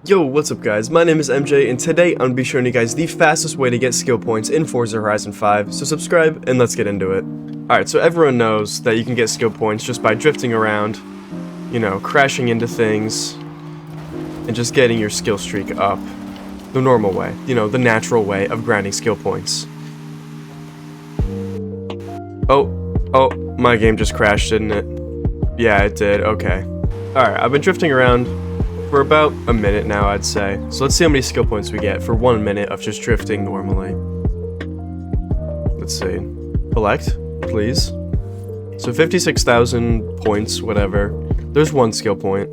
Yo, what's up guys, my name is MJ and today I'm going to be showing you guys the fastest way to get skill points in Forza Horizon 5, so subscribe and let's get into it. Alright, so everyone knows that you can get skill points just by drifting around, you know, crashing into things, and just getting your skill streak up. The normal way, you know, the natural way of grinding skill points. Oh, my game just crashed, didn't it? Yeah, it did, okay. Alright, I've been drifting around for about a minute now, I'd say. So let's see how many skill points we get for 1 minute of just drifting normally. Let's see. Collect, please. So 56,000 points, whatever. There's one skill point.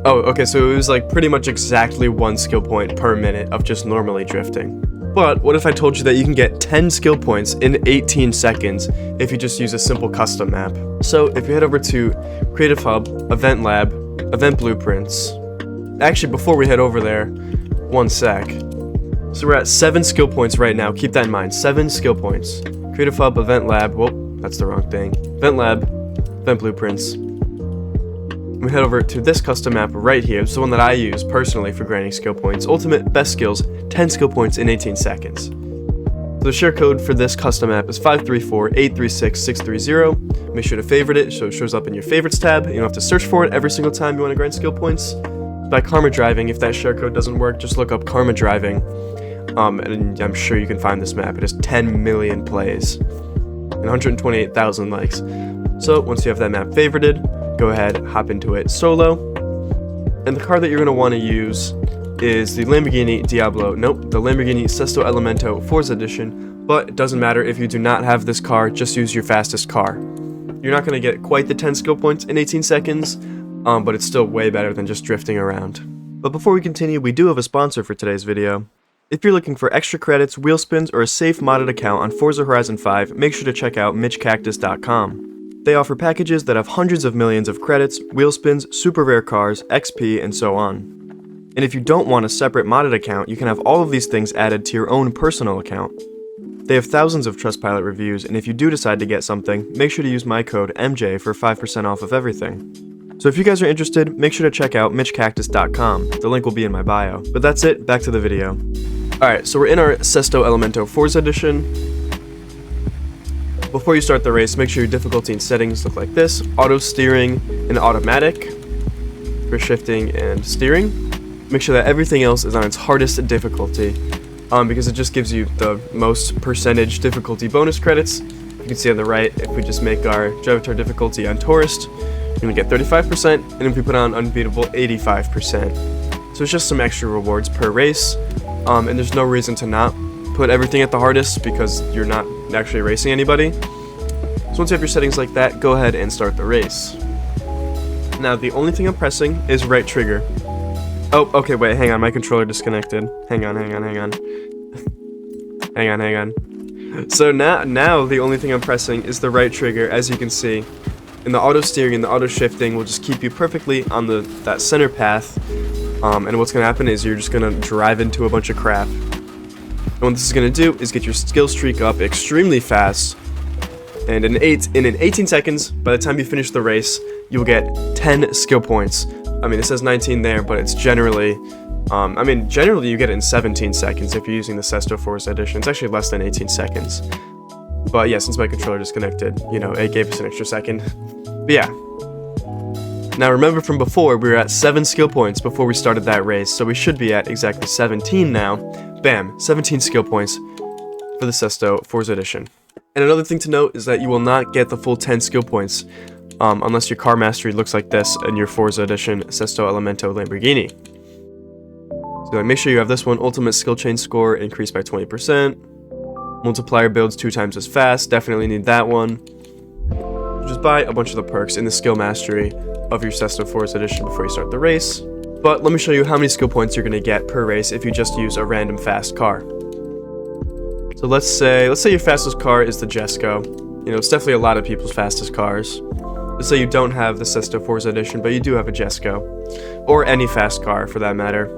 Oh, okay, so it was like pretty much exactly one skill point per minute of just normally drifting. But what if I told you that you can get 10 skill points in 18 seconds if you just use a simple custom map? So if you head over to Creative Hub, Event Lab, Event Blueprints. Actually, before we head over there, one sec. So we're at 7 skill points right now. Keep that in mind, 7 skill points. Creative Hub, Event Lab, whoa, that's the wrong thing. Event Lab, Event Blueprints. We head over to this custom map right here. It's the one that I use personally for grinding skill points. Ultimate Best Skills, 10 skill points in 18 seconds. So the share code for this custom map is 534-836-630. Make sure to favorite it so it shows up in your favorites tab. You don't have to search for it every single time you want to grind skill points. By Karma Driving, if that share code doesn't work, just look up Karma Driving. And I'm sure you can find this map. It has 10 million plays and 128,000 likes. So once you have that map favorited, go ahead, hop into it solo. And the car that you're going to want to use is the Lamborghini the Lamborghini Sesto Elemento Forza Edition, but it doesn't matter if you do not have this car, just use your fastest car. You're not going to get quite the 10 skill points in 18 seconds, but it's still way better than just drifting around. But before we continue, we do have a sponsor for today's video. If you're looking for extra credits, wheel spins, or a safe modded account on Forza Horizon 5, make sure to check out MitchCactus.com. They offer packages that have hundreds of millions of credits, wheel spins, super rare cars, XP, and so on. And if you don't want a separate modded account, you can have all of these things added to your own personal account. They have thousands of Trustpilot reviews, and if you do decide to get something, make sure to use my code MJ for 5% off of everything. So if you guys are interested, make sure to check out MitchCactus.com. The link will be in my bio. But that's it, back to the video. Alright, so we're in our Sesto Elemento Forza Edition. Before you start the race, make sure your difficulty and settings look like this: auto steering and automatic for shifting and steering. Make sure that everything else is on its hardest difficulty, because it just gives you the most percentage difficulty bonus credits. You can see on the right, if we just make our Drivatar difficulty on Tourist, you're going to get 35%, and if we put on Unbeatable, 85%. So it's just some extra rewards per race, and there's no reason to not put everything at the hardest because you're not actually racing anybody. So once you have your settings like that, go ahead and start the race. Now the only thing I'm pressing is right trigger. Oh, okay, wait, hang on, my controller disconnected. Hang on. So now the only thing I'm pressing is the right trigger, as you can see. And the auto steering and the auto shifting will just keep you perfectly on that center path. And what's gonna happen is you're just gonna drive into a bunch of crap. And what this is going to do is get your skill streak up extremely fast, and in 18 seconds, by the time you finish the race, you will get 10 skill points. I mean, it says 19 there, but it's generally, generally you get it in 17 seconds if you're using the Sesto Forza Edition. It's actually less than 18 seconds. But yeah, since my controller disconnected, you know, it gave us an extra second. But yeah. Now remember from before, we were at 7 skill points before we started that race, so we should be at exactly 17 now. Bam, 17 skill points for the Sesto Forza Edition. And another thing to note is that you will not get the full 10 skill points unless your car mastery looks like this in your Forza Edition Sesto Elemento Lamborghini. So make sure you have this one: Ultimate Skill Chain Score increased by 20%. Multiplier builds 2 times as fast, definitely need that one. Just buy a bunch of the perks in the skill mastery of your Sesto Forza Edition before you start the race. But let me show you how many skill points you're going to get per race if you just use a random fast car. So let's say your fastest car is the Jesco. You know, it's definitely a lot of people's fastest cars. Let's say you don't have the Sesto Forza Edition, but you do have a Jesco. Or any fast car, for that matter.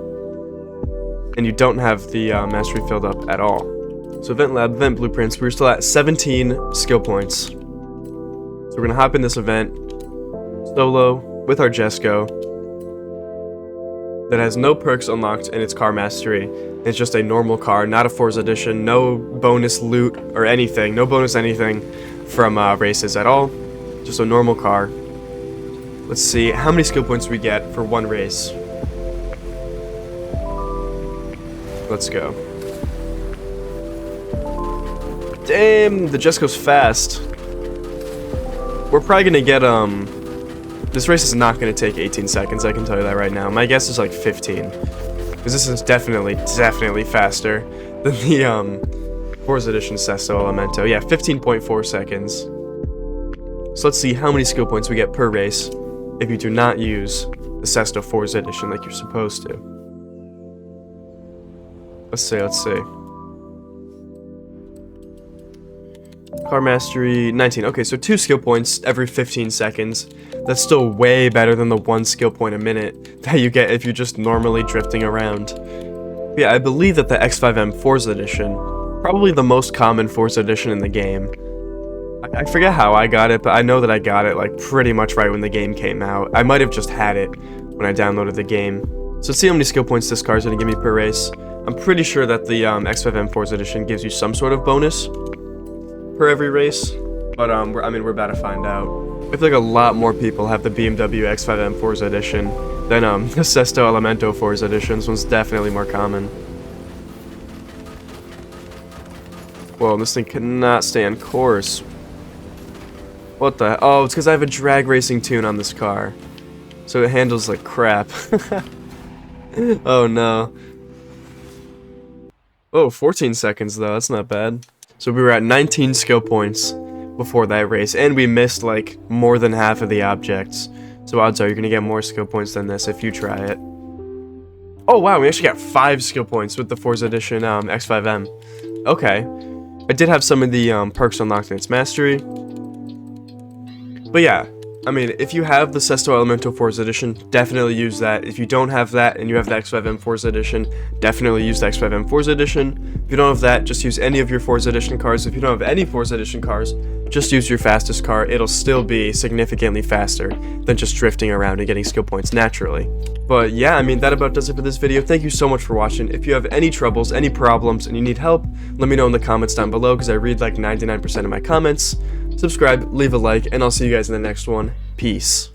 And you don't have the mastery filled up at all. So Event Lab, Event Blueprints, we're still at 17 skill points. So we're going to hop in this event solo with our Jesco. that has no perks unlocked in its car mastery. It's just a normal car, not a Forza edition, no bonus loot or anything, no bonus anything from races at all, just a normal car. Let's see how many skill points we get for one race. Let's go. Damn, the Jess goes fast. We're probably gonna get, this race is not gonna take 18 seconds, I can tell you that right now. My guess is like 15. Because this is definitely faster than the, Forza Edition Sesto Elemento. Yeah, 15.4 seconds. So let's see how many skill points we get per race if you do not use the Sesto Forza Edition like you're supposed to. Let's see. Car Mastery, 19. Okay, so 2 skill points every 15 seconds. That's still way better than the 1 skill point a minute that you get if you're just normally drifting around. But yeah, I believe that the X5M Forza Edition, probably the most common Forza Edition in the game. I forget how I got it, but I know that I got it like pretty much right when the game came out. I might have just had it when I downloaded the game. So let's see how many skill points this car is going to give me per race. I'm pretty sure that the X5M Forza Edition gives you some sort of bonus per every race, but we're about to find out. I feel like a lot more people have the BMW X5M Forza Edition than the Sesto Elemento Forza Edition. This one's definitely more common. Whoa, this thing cannot stay on course. What the? Oh, it's because I have a drag racing tune on this car, so it handles like crap. Oh no. Oh, 14 seconds though, that's not bad. So we were at 19 skill points before that race, and we missed like more than half of the objects. So odds are you're gonna get more skill points than this if you try it. Oh wow, we actually got 5 skill points with the Forza Edition X5M. Okay. I did have some of the perks unlocked in its mastery. But yeah, I mean, if you have the Sesto Elemento Forza Edition, definitely use that. If you don't have that and you have the X5M Forza Edition, definitely use the X5M Forza Edition. If you don't have that, just use any of your Forza Edition cars. If you don't have any Forza Edition cars, just use your fastest car. It'll still be significantly faster than just drifting around and getting skill points naturally. But yeah, I mean, that about does it for this video. Thank you so much for watching. If you have any troubles, any problems, and you need help, let me know in the comments down below, because I read like 99% of my comments. Subscribe, leave a like, and I'll see you guys in the next one. Peace.